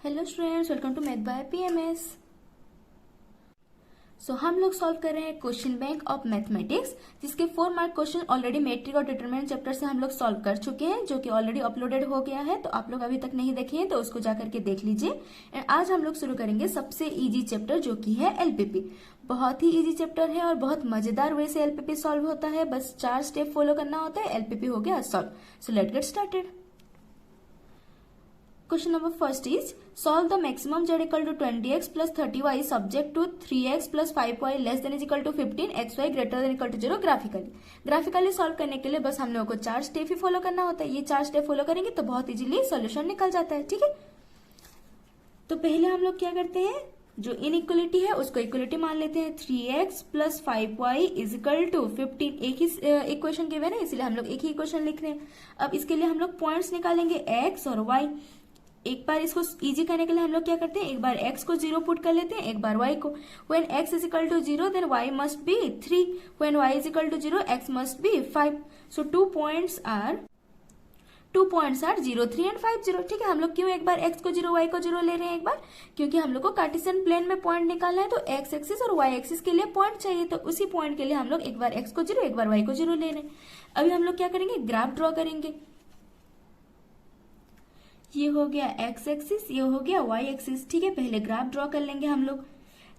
Hello students, welcome to math by PMS. So हम लोग solve कर रहे हैं क्वेश्चन बैंक ऑफ मैथमेटिक्स, जिसके 4 मार्क क्वेश्चन ऑलरेडी मैट्रिक और डिटरमिनेंट चैप्टर से हम लोग सॉल्व कर चुके हैं, जो कि ऑलरेडी अपलोडेड हो गया है। तो आप लोग अभी तक नहीं देखे हैं तो उसको जाकर के देख लीजिए। एंड आज हम लोग शुरू करेंगे सबसे इजी चैप्टर, जो कि है एलपीपी। बहुत ही इजी चैप्टर है और बहुत मजेदार वे से एलपीपी सॉल्व होता है। बस 4 स्टेप फॉलो करना होता है, एलपीपी हो गया solve. So let's get started. Question number first is solve the maximum z equal to 20x plus 30y subject to 3x plus 5y less than is equal to 15 xy greater than equal to 0 graphically solve करने के लिए बस हम लोगों को 4 step ही follow करना होता है। ये 4 स्टेप फॉलो करेंगे तो बहुत इजीली सॉल्यूशन निकल जाता है। ठीक है, तो पहले हम लोग क्या करते हैं, जो इनइक्वलिटी है उसको इक्वलिटी मान लेते हैं। 3x plus 5y is equal to 15। एक ही इक्वेशन गिवन है, इसलिए हम लोग एक ही इक्वेशन लिख रहे हैं। अब इसके लिए हम लोग पॉइंट्स निकालेंगे x और y। एक बार इसको इजी करने के लिए हम लोग क्या करते हैं, एक बार x को 0 पुट कर लेते हैं, एक बार y को। When x is equal to 0 then y must be 3. When y is equal to 0 x must be 5. So 2 points are 0, 3 and 5, 0। ठीक है, हम लोग क्यों एक बार x को 0 y को 0 ले रहे हैं एक बार, क्योंकि हम लोग को कार्टेशियन प्लेन में पॉइंट निकालना है। तो x एक्सिस और y एक्सिस के लिए पॉइंट चाहिए, तो उसी पॉइंट के लिए हम लोग एक बार x को 0 एक बार y को 0 ले रहे हैं। अभी हम लोग क्या करेंगे, ग्राफ ड्रॉ करेंगे। ये हो गया x एक्सिस, ये हो गया y एक्सिस। ठीक है, पहले ग्राफ ड्रॉ कर लेंगे हम लोग,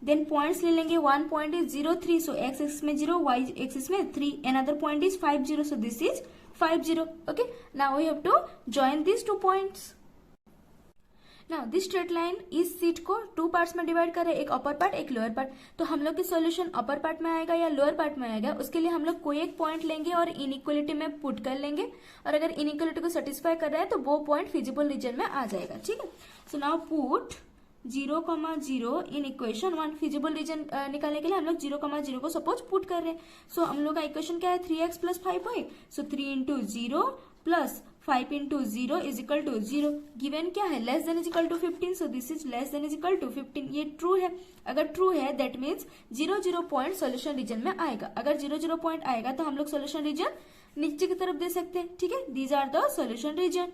देन पॉइंट्स ले लेंगे। 1 point is 0, 3, so x axis में 0, y एक्सिस में 3। Another point is 5, 0, so this is 5, 0। Okay, now we have to join this 2 points. Now this straight line इस सीट को 2 पार्ट्स में डिवाइड कर रहे हैं, एक अपर पार्ट एक लोअर पार्ट। तो हम लोग की सॉल्यूशन अपर पार्ट में आएगा या लोअर पार्ट में आएगा, उसके लिए हम लोग कोई एक पॉइंट लेंगे और इनइक्वलिटी में पुट कर लेंगे। और अगर इनइक्वलिटी को सेटिस्फाई कर रहा है तो वो पॉइंट फिजिबल रीजन में आ जाएगा। ठीक है, so now put 0, 0 in equation 1। Feasible region निकालने के लिए हम लोग 0, 0 को सपोज पुट कर रहे हैं। सो हम लोग का इक्वेशन क्या है, 3x plus 5y। So 3 into 0 plus 5 into 0 is equal to 0। Given क्या है, less than is equal to 15। So this is less than is equal to 15। ये ट्रू है। अगर ट्रू है that means 0, 0 point solution region में आएगा। अगर 0, 0 point आएगा तो हम लोग सोल्यूशन रीजन नीचे की तरफ दे सकते हैं। ठीक है, these are the solution region.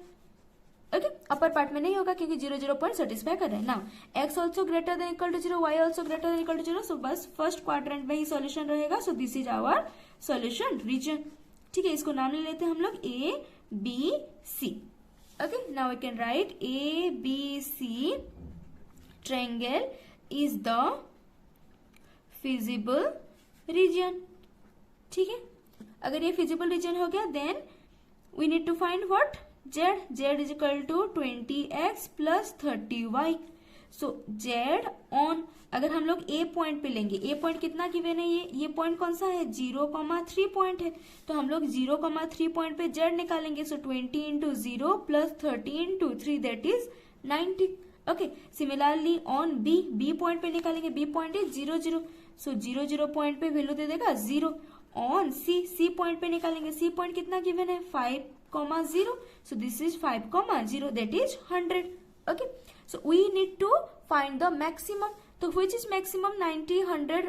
Okay, upper part में नहीं होगा क्योंकि 0, 0 पॉइंट सेटिस्फाई कर रहे हैं। Now x also greater than equal to 0, y also greater than equal to 0। So बस फर्स्ट क्वाड्रेंट में ही सोल्यूशन रहेगा। So this is our solution region. ठीक है, इसको नाम ले लेते हैं हम लोग A, B, C। Okay, now we can write ABC triangle is the feasible region। ठीक है, अगर ये feasible region हो गया then we need to find what, z is equal to 20x plus 30y। So z on, अगर हम लोग a point पे लेंगे, a पॉइंट कितना गिवन है, ये पॉइंट कौन सा है, 0,3 पॉइंट है। तो हम लोग 0,3 पॉइंट पे z निकालेंगे। सो 20 into 0 plus 30 into 3 that is 90। Okay, similarly on b point पे निकालेंगे, b point is 0, 0। So 0, 0 point पे वैल्यू दे देगा 0। ऑन c पॉइंट पे निकालेंगे, c पॉइंट कितना गिवन है, 5,0। सो this is 5,0 that is 100। Okay, so we need to find the maximum। तो which is maximum, 90, 100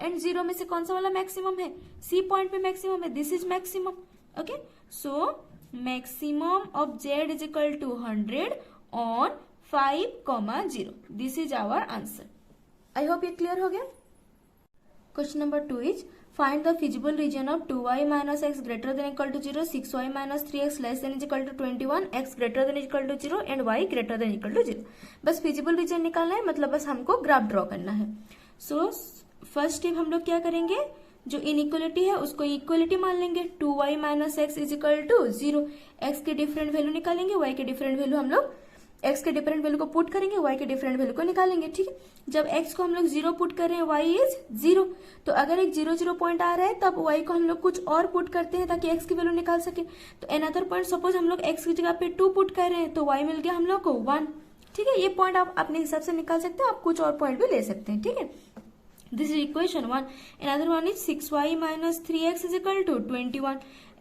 and 0 में से कौन सा वाला मैक्सिमम है, C पॉइंट पे मैक्सिमम है, this is maximum. Okay, so maximum of Z is equal to 100 on 5,0। This is our answer. I hope ये क्लियर हो गया। Question number 2 is find the feasible region of 2y minus x greater than equal to 0, 6y minus 3x less than is equal to 21, x greater than is equal to 0 and y greater than equal to 0। बस feasible region निकालना है, मतलब बस हमको graph draw करना है। So first step हम लोग क्या करेंगे, जो इनइक्वलिटी है उसको इक्वलिटी मान लेंगे। 2y minus x is equal to 0। X के डिफरेंट वैल्यू निकालेंगे, y के डिफरेंट वैल्यू हम लोग x के डिफरेंट वैल्यू को पुट करेंगे, y के डिफरेंट वैल्यू को निकालेंगे। ठीक है, जब x को हम लोग 0 पुट कर रहे हैं, y इज 0। तो अगर एक 0, 0 पॉइंट आ रहा है तब y को हम लोग कुछ और पुट करते हैं ताकि x की वैल्यू निकाल सके। तो अनदर पॉइंट, सपोज हम लोग x की जगह पे 2 पुट कर रहे हैं तो y मिल गया हम लोग को 1। ठीक है, ये पॉइंट आप अपने हिसाब से निकाल सकते हैं, आप कुछ और पॉइंट भी ले सकते हैं। ठीक है, this is equation 1। Another one is 6y minus 3x is equal to 21।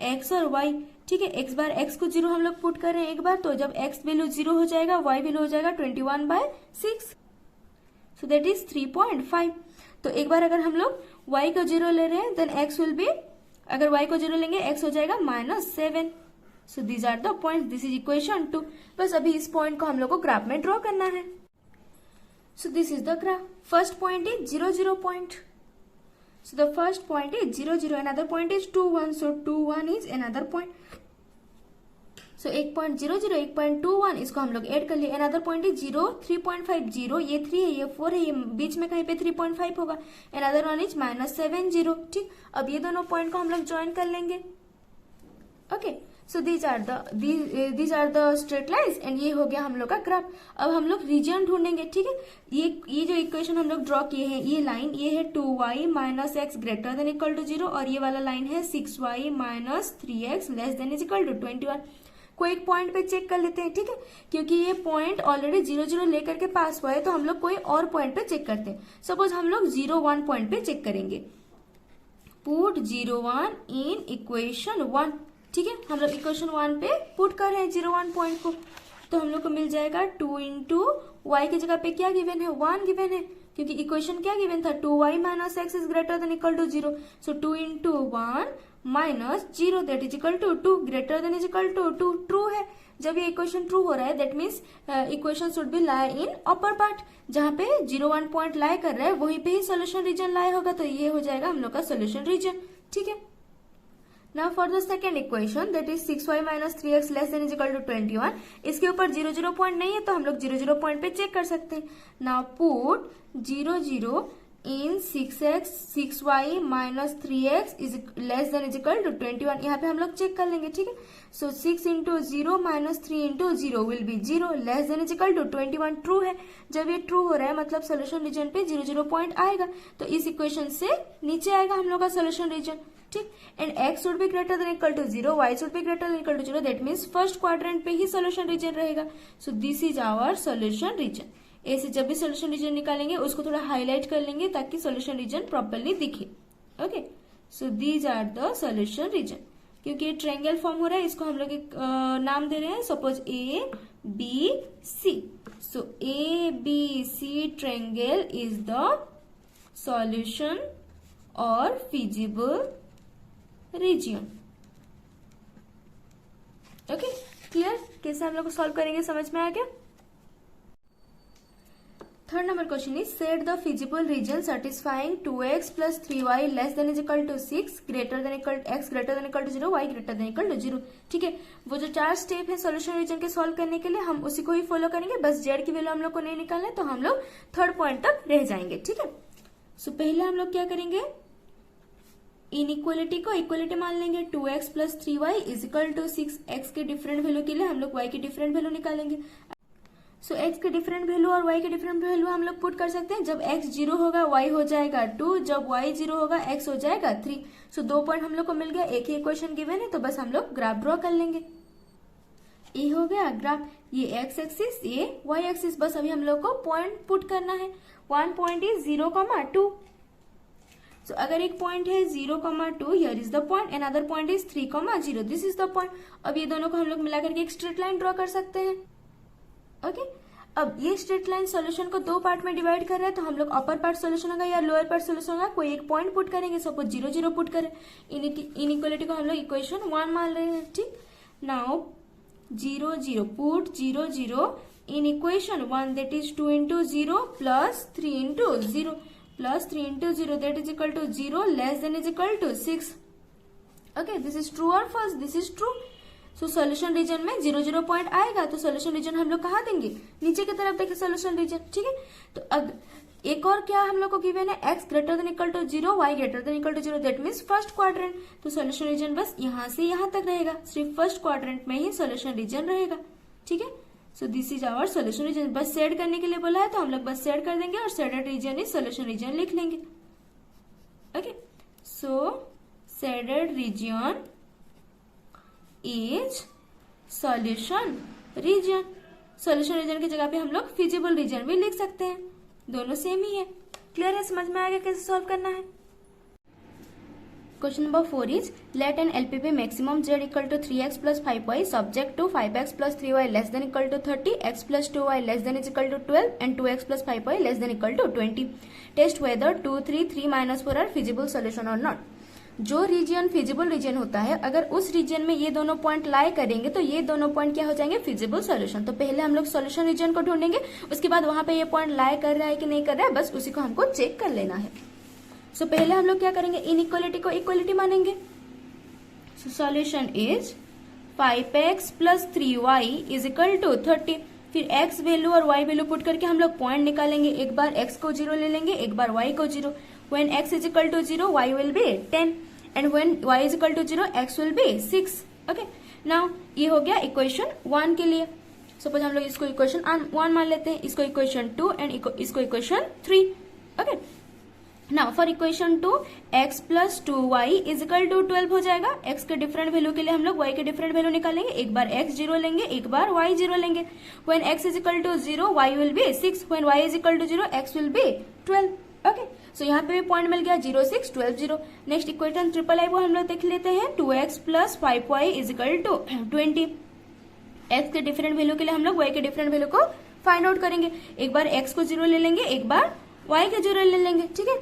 x और y, ठीक है, x बार x को 0 हम लोग पुट कर रहे हैं एक बार, तो जब x वैल्यू 0 हो जाएगा, y वैल्यू हो जाएगा 21/6। So that is 3.5। तो एक बार अगर हम लोग y को 0 ले रहे हैं देन x विल बी, अगर y को 0 लेंगे x हो जाएगा -7। So these are the point, this is equation 2। बस अभी इस पॉइंट को हम लोग को ग्राफ में ड्रॉ करना है। So this is the graph. First point is 0 0 point, so the first point is 0 0, another point is 2 1, so 2 1 is another point. So 1.00 1.21 इसको हम लोग ऐड कर लिए। अनदर पॉइंट इज 0 3.5 0, ये 3 है, ये 4 है, ये बीच में कहीं पे 3.5 होगा। Another one is -7 0। ठीक, अब ये दोनों पॉइंट को हम लोग ज्वाइन कर लेंगे। Okay, so these are the straight lines and ये हो गया हम लोग का ग्राफ। अब हम लोग रीजन ढूंढेंगे। ठीक है, ये जो इक्वेशन हम लोग ड्रॉ किए हैं, ये लाइन ये है 2y minus x greater than equal to 0 और ये वाला लाइन है 6y minus 3x less than is equal to 21। कोई एक पॉइंट पे चेक कर लेते हैं। ठीक है, क्योंकि ये पॉइंट ऑलरेडी 0 0 लेकर के पास हुआ है तो हम लोग कोई और पॉइंट पे चेक करते हैं। सपोज हम लोग 0 1 पॉइंट पे चेक करेंगे। पुट 0 1 इन इक्वेशन 1। ठीक है, हम लोग इक्वेशन 1 पे पुट कर रहे हैं 0 1 पॉइंट को, तो हम लोग को मिल जाएगा 2 इंटू वाई की जगह पे क्या गिवन है, 1 गिवन है, क्योंकि इक्वेशन क्या गिवन था, 2y minus x is greater than equal to 0। So 2 into 1 minus 0 that is equal to 2, greater than is equal to 2, true है। जब ये इक्वेशन ट्रू हो रहा है that means equation should be lie in upper part, जहां पे 0 1 point लाई कर रहा है वहीं पे ही सोल्यूशन रीजन लाई होगा, तो ये हो जाएगा हम लोग का सोल्यूशन रीजन। ठीक है, now for the second equation that is 6y minus 3x less than is equal to 21, इसके ऊपर 0 0 पॉइंट नहीं है तो हम लोग 0 0 पॉइंट पे चेक कर सकते हैं। Now put 0 0 in 6y minus 3x is less than is equal to 21, यहाँ पे हम लोग चेक कर लेंगे। ठीक है, so 6 into 0 minus 3 into 0 will be 0 less than is equal to 21, true है। जब ये ट्रू हो रहा है मतलब सोल्यूशन रीजन पे 0 0 पॉइंट आएगा, तो इस इक्वेशन से नीचे आएगा हम लोग का सोल्यूशन रीजन। ठीक, and x should be greater than equal to 0, y should be greater than equal to 0, that means first quadrant पे ही सोल्यूशन रीजन रहेगा। So this is our solution region. ऐसे जब भी सोल्यूशन रीजन निकालेंगे उसको थोड़ा हाईलाइट कर लेंगे ताकि सोल्यूशन रीजन प्रॉपरली दिखे। Okay, so these are the solution region. क्योंकि ये ट्रायंगल फॉर्म हो रहा है इसको हम लोग एक नाम दे रहे हैं, suppose ABC। So ABC triangle is the solution और फिजिबल रीजन। Okay, clear? कैसे हम लोग को सॉल्व करेंगे समझ में आ गया? Third number question is set the feasible region satisfying 2x plus 3y less than is equal to 6 greater than equal x greater than equal to 0 y greater than equal to 0। ठीक है, वो जो 4 step है solution reason के solve करने के लिए हम उसी को ही फॉलो करेंगे, बस z की वैल्यू हम लोग को नहीं निकालना है तो हम लोग थर्ड पॉइंट तक रह जाएंगे। ठीक है, सो पहले हम लोग क्या करेंगे, इनइक्वालिटी को इक्वालिटी मान लेंगे। 2x plus 3y is equal to 6x के डिफरेंट वैल्यू के लिए हम लोग y की डिफरेंट वैल्यू निकालेंगे। सो x के डिफरेंट वैल्यू और y के डिफरेंट वैल्यू हम लोग पुट कर सकते हैं। जब x 0 होगा y हो जाएगा 2, जब y 0 होगा x हो जाएगा 3। सो 2 पॉइंट हम लोग को मिल गया, एक ही इक्वेशन गिवन है तो बस हम लोग ग्राफ ड्रॉ कर लेंगे। ये हो गया ग्राफ, ये x एक्सिस ये y एक्सिस, बस अभी हम लोग को पॉइंट पुट करना है। One point is 0,2। सो अगर एक पॉइंट है 0,2, here is the point, another point is 3,0, this is the point. अब ये दोनों को हम लोग मिला करके एक स्ट्रेट लाइन ड्रॉ कर सकते हैं। ओके, अब ये स्ट्रेट लाइन सॉल्यूशन को 2 पार्ट में डिवाइड कर रहे हैं, तो हम लोग अपर पार्ट सॉल्यूशन होगा या लोअर पार्ट सॉल्यूशन होगा, कोई एक पॉइंट पुट करेंगे। सपोज 0 0 पुट करें, इनइक्वालिटी को हम लोग इक्वेशन 1 मान रहे हैं। ठीक, now 0 0 put 0 0 in equation 1 that is 2 into 0 plus 3 into 0 plus 3 into 0 that is equal to 0 less than is equal to 6। Okay, this is true or false, this is true. So solution region में 0 0 point आएगा तो solution reason हम लोग कहाँ देंगे, नीचे की तरफ देखें सोल्यूशन रीजन। ठीक है, तो अब एक और क्या हम लोग को गिवन है, x greater than equal to 0, y greater than equal to 0, that means first quadrant. तो सोल्यूशन रीजन बस यहाँ से यहाँ तक रहेगा, सिर्फ फर्स्ट क्वाड्रेंट में ही सोल्यूशन रीजन रहेगा। ठीक है, so this is our solution region. बस सेड करने के लिए बोला है तो हम लोग बस सेड कर देंगे और shaded region is solution region लिख लेंगे। Okay, so shaded region is solution region. Solution region की जगह पे हम लोग फिजिबल रीजन भी लिख सकते हैं, दोनों सेम ही है। क्लियर है, समझ में आ गया कैसे सॉल्व करना है? Question number 4 is let an LPP maximum z equal to 3x plus 5y subject to 5x plus 3y less than equal to 30, x plus 2y less than is equal to 12 and 2x plus 5y less than equal to 20। Test whether 2 3 3 minus 4 are feasible solution और not. जो region feasible region होता है, अगर उस reason में ये दोनों point लाई करेंगे तो ये दोनों पॉइंट क्या हो जाएंगे, फिजिबल सॉल्यूशन। तो पहले हम लोग सॉल्यूशन रीजन को ढूंढेंगे, उसके बाद वहां पे ये पॉइंट लाई कर रहा है कि नहीं कर रहा है, बस उसी को हमको चेक कर लेना है। सो पहले हम लोग क्या करेंगे, इनइक्वालिटी को इक्वालिटी मानेंगे। So solution is 5x plus 3y is equal to 30। फिर x वैल्यू और y वैल्यू पुट करके हम लोग पॉइंट निकालेंगे। एक बार x को 0 ले लेंगे, एक बार y को 0। When x is equal to 0, y will be 10, and when y is equal to 0, x will be 6. Okay. Now ये हो गया इक्वेशन 1 के लिए। सपोज हम लोग इसको इक्वेशन 1 मान लेते हैं, इसको इक्वेशन 2 एंड इसको equation 3। Okay. Now for equation 2, x plus 2y is equal to 12 हो जाएगा। x के डिफरेंट वैल्यू के लिए हम लोग y के डिफरेंट वैल्यू निकालेंगे। एक बार x 0 लेंगे, एक बार y 0 लेंगे। When x is equal to 0, y will be 6. When y is equal to 0, x will be 12. Okay. सो यहाँ पे भी पॉइंट मिल गया 0, 6, 12, 0। नेक्स्ट इक्वेशन ट्रिपल आई वो हम लोग देख लेते हैं। 2x plus 5y is equal to 20। x के डिफरेंट वैल्यू के लिए हम लोग y के डिफरेंट वैल्यू को फाइंड आउट करेंगे। एक बार x को 0 ले लेंगे, एक बार y के 0 ले लेंगे। ठीक है।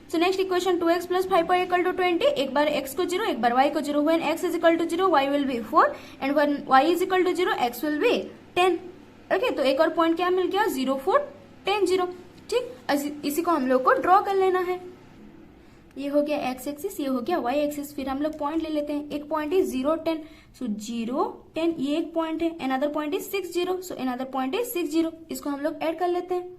So next equation 2x plus 5y equal to 20। एक बार x को 0, एक बार y को 0। When x is equal to 0, y will be 4, and when y is equal to 0, x will be 10। Okay. तो एक और पॉइंट क्या मिल गया, 0, 4, 10, 0। ठीक। इसी को हम लोग को ड्रॉ कर लेना है। ये हो गया x एक्सिस, ये हो गया y एक्सिस। फिर हम लोग पॉइंट ले लेते हैं। एक पॉइंट इज 0, 10। सो 0, 10 ये एक पॉइंट है। Another point is 6, 0। So another point is 6, 0। इसको हम लोग ऐड कर लेते हैं।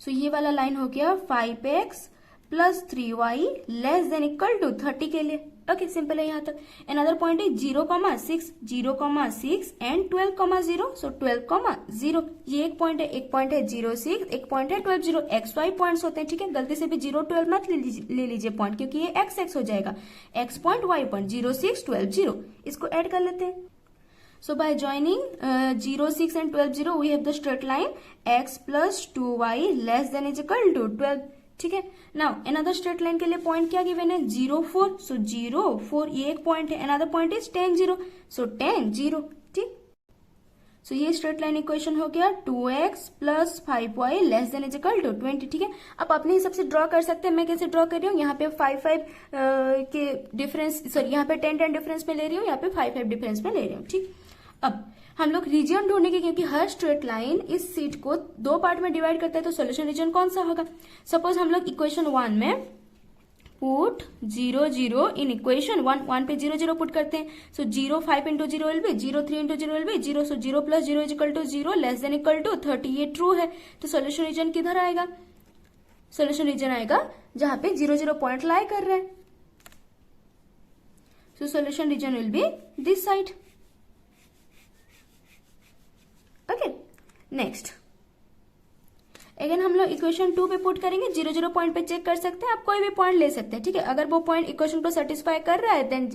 सो ये वाला लाइन हो गया 5x plus 3y less than equal to 30 के लिए। ओके, सिंपल है यहाँ तक। Another point is 0,6, 0,6 and 12,0। So 12,0 ये एक पॉइंट है। एक पॉइंट है 0, 6, एक पॉइंट है 12, 0। एक्स वाई पॉइंट्स होते हैं। ठीक है, गलती से भी 0, 12 मत ले लीजिए पॉइंट, क्योंकि ये एक्स एक्स हो जाएगा। X point, y point, 0, 6, 12, 0। इसको ऐड कर लेते हैं। So by joining 0, 6 and 12, 0, we have the straight line x plus 2y less than is equal to 12. ठीक है। नाउ अनदर स्ट्रेट लाइन के लिए पॉइंट क्या गिवन है, 0, 4। सो 0, 4 ये एक पॉइंट है। Another point is 10, 0। सो 10, 0। ठीक। सो ये स्ट्रेट लाइन इक्वेशन हो गया 2x plus 5y less than is equal to 20। ठीक है। आप अपने हिसाब से ड्रॉ कर सकते हैं। मैं कैसे ड्रॉ कर रही हूँ, यहाँ पे 5 के डिफरेंस, सॉरी यहाँ पे 10 डिफरेंस में ले रही हूँ, यहाँ पे 5 डिफरेंस में ले रही हूँ। ठीक। अब हम लोग रीजन ढूंढेंगे, क्योंकि हर स्ट्रेट लाइन इस सीट को 2 पार्ट में डिवाइड करता है, तो सॉल्यूशन रीजन कौन सा होगा। सपोज हम लोग इक्वेशन 1 में पुट 0, 0 इन इक्वेशन 1 पे 0, 0 पुट करते हैं। So 0, 5 into 0 will be 0, 3 into 0 will be 0। So 0 plus 0 is equal to 0 less than equal to 30। ये ट्रू है, तो सॉल्यूशन रीजन किधर आएगा, सॉल्यूशन रीजन आएगा जहां पे 0, 0 पॉइंट लाई कर रहा है। So solution region will be this side. Okay. Next again हम लोग इक्वेशन 2 पे पुट करेंगे। 0, 0 पॉइंट पे चेक कर सकते हैं, आप कोई भी पॉइंट ले सकते हैं। ठीक है। अगर वो पॉइंट इक्वेशन को सेटिस्फाई कर रहा है, देन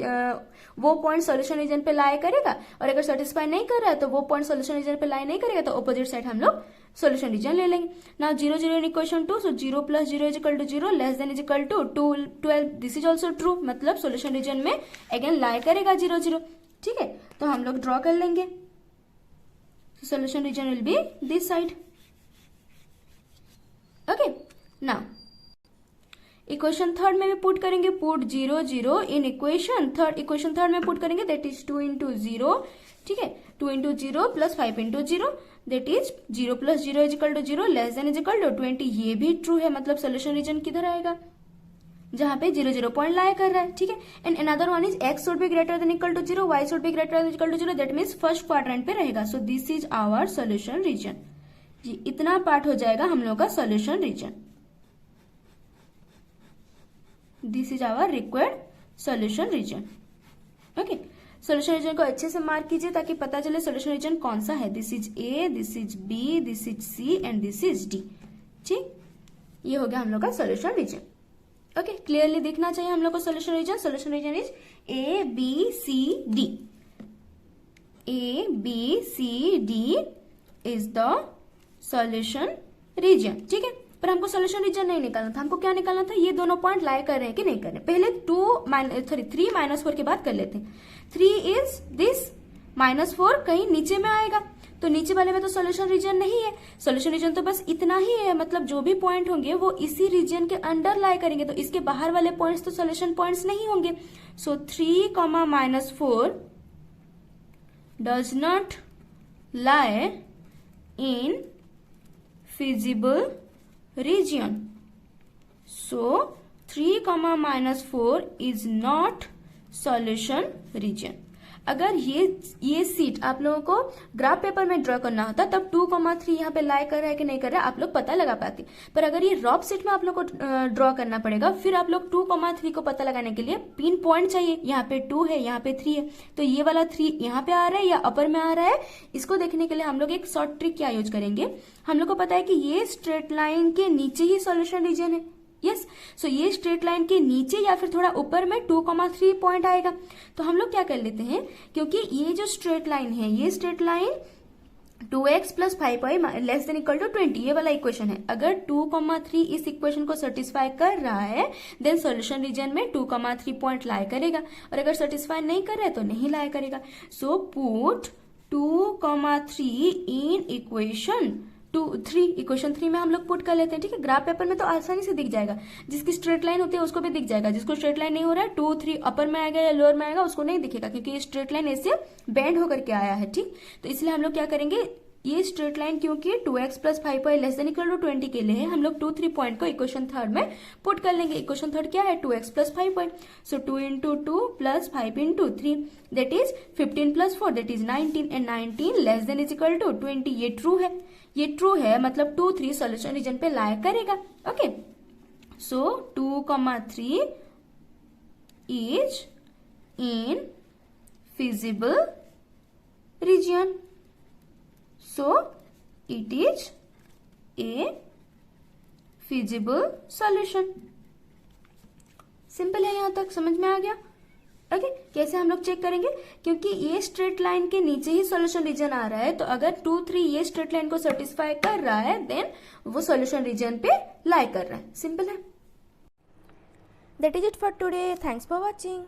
वो पॉइंट सॉल्यूशन रीजन पे लाई करेगा, और अगर सेटिस्फाई नहीं कर रहा है तो वो पॉइंट सॉल्यूशन रीजन पे लाई नहीं करेगा, तो अपोजिट साइड हम लोग सॉल्यूशन रीजन ले लेंगे। Now 0, 0 in equation 2। So 0 plus 0 is equal to 0 less than is equal to 12। This is also true, मतलब सॉल्यूशन रीजन में अगेन लाई करेगा 0, 0। ठीक है। तो हम लोग ड्रॉ कर लेंगे। Solution region will be this side. Okay. Now equation 3 में भी पुट करेंगे। Put 0, 0 in equation 3। इक्वेशन 3 में पुट करेंगे, दैट इज 2 इंटू 0। ठीक है। 2 into 0 plus 5 into 0, that is 0 plus 0 is equal to 0 less than is equal to 20। ये भी true है, मतलब सोल्यूशन रीजन किधर आएगा, जहां पे 0, 0 पॉइंट लाई कर रहा है। ठीक है। And another one is x should be greater than equal to 0, y should be greater than equal to 0, that means first quadrant पे रहेगा। So this is our solution region. जी, इतना पार्ट हो जाएगा हम लोग का solution region. This is our required solution region. Okay. Solution region को अच्छे से मार्क कीजिए ताकि पता चले सॉल्यूशन रीजन कौन सा है। This is A, this is B, this is C and this is D. ठीक, ये हो गया हम लोग का सॉल्यूशन रीजन। ओके, क्लियरली दिखना चाहिए हम लोग को solution region. Solution region is A B C D. A B C D is the solution region. ठीक है, पर हमको सॉल्यूशन रीजन नहीं निकालना था, हमको क्या निकालना था, ये दोनों पॉइंट लाई कर रहे हैं कि नहीं कर रहे। पहले 3 -4 के बाद कर लेते हैं। 3 इज दिस, -4 कहीं नीचे में आएगा, तो तो नीचे वाले में तो सॉल्यूशन रीजन नहीं है, सॉल्यूशन रीजन तो बस इतना ही है, मतलब जो भी पॉइंट होंगे वो इसी रीजन के अंडर लाई करेंगे, तो इसके बाहर वाले पॉइंट्स तो सॉल्यूशन पॉइंट्स नहीं होंगे। सो 3, -4 does not lie in feasible region. So 3, -4 is not solution region. अगर ये सीट आप लोगों को ग्राफ पेपर में ड्रॉ करना होता तब 2, 3 यहाँ पे लाई कर रहा है कि नहीं कर रहा है आप लोग पता लगा पाते, पर अगर ये रॉप सीट में आप लोग को ड्रॉ करना पड़ेगा, फिर आप लोग 2, 3 को पता लगाने के लिए पिन पॉइंट चाहिए। यहाँ पे 2 है, यहाँ पे 3 है, तो ये वाला 3 यहाँ पे आ रहा है या अपर में आ रहा है, इसको देखने के लिए हम लोग एक शॉर्ट ट्रिक क्या यूज करेंगे। हम लोग को पता है कि ये स्ट्रेट लाइन के नीचे ही सॉल्यूशन रीजन है, यस। सो ये स्ट्रेट लाइन के नीचे या फिर थोड़ा ऊपर में 2, 3 पॉइंट आएगा। तो हम लोग क्या कर लेते हैं, क्योंकि ये जो स्ट्रेट लाइन है, ये स्ट्रेट लाइन 2x + 5y <= 20 ये वाला इक्वेशन है। अगर 2, 3 इस इक्वेशन को सेटिस्फाई कर रहा है देन सॉल्यूशन रीजन में 2, 3 पॉइंट लाई करेगा, और अगर सेटिस्फाई नहीं कर रहा है तो नहीं लाई करेगा। सो पुट 2, 3 इन इक्वेशन 3 में हम लोग पुट कर लेते हैं, ठीक है। ग्राफ पेपर में तो आसानी से दिख जाएगा, जिसकी स्ट्रेट लाइन होती है उसको भी दिख जाएगा, जिसको स्ट्रेट लाइन नहीं हो रहा है 2, 3 अपर में आएगा या लोअर में आएगा उसको नहीं दिखेगा, क्योंकि ये स्ट्रेट लाइन ऐसे बेंड होकर के आया है, ठीक। तो इसलिए हम लोग क्या करेंगे, ये स्ट्रेट लाइन क्योंकि 2x + 5y <= 20 के लिए है, हम लोग 2, 3 पॉइंट को इक्वेशन थर्ड में पुट कर लेंगे। इक्वेशन थर्ड क्या है, 2x + 5y। So 2 × 2 + 5 × 3 that is 15 + 4 that is 19 and 19 <= 20। ये ट्रू है, ये ट्रू है, मतलब 2, 3 सॉल्यूशन रीजन पे लाई करेगा। Okay, so 2, 3 is in feasible region. So it is a feasible solution. Simple है, यहां तक समझ में आ गया। ओके, कैसे हम लोग चेक करेंगे, क्योंकि ये स्ट्रेट लाइन के नीचे ही सॉल्यूशन रीजन आ रहा है, तो अगर 2, 3 ये स्ट्रेट लाइन को सेटिस्फाई कर रहा है देन वो सॉल्यूशन रीजन पे लाई कर रहा है। सिंपल है। That is it for today, thanks for watching.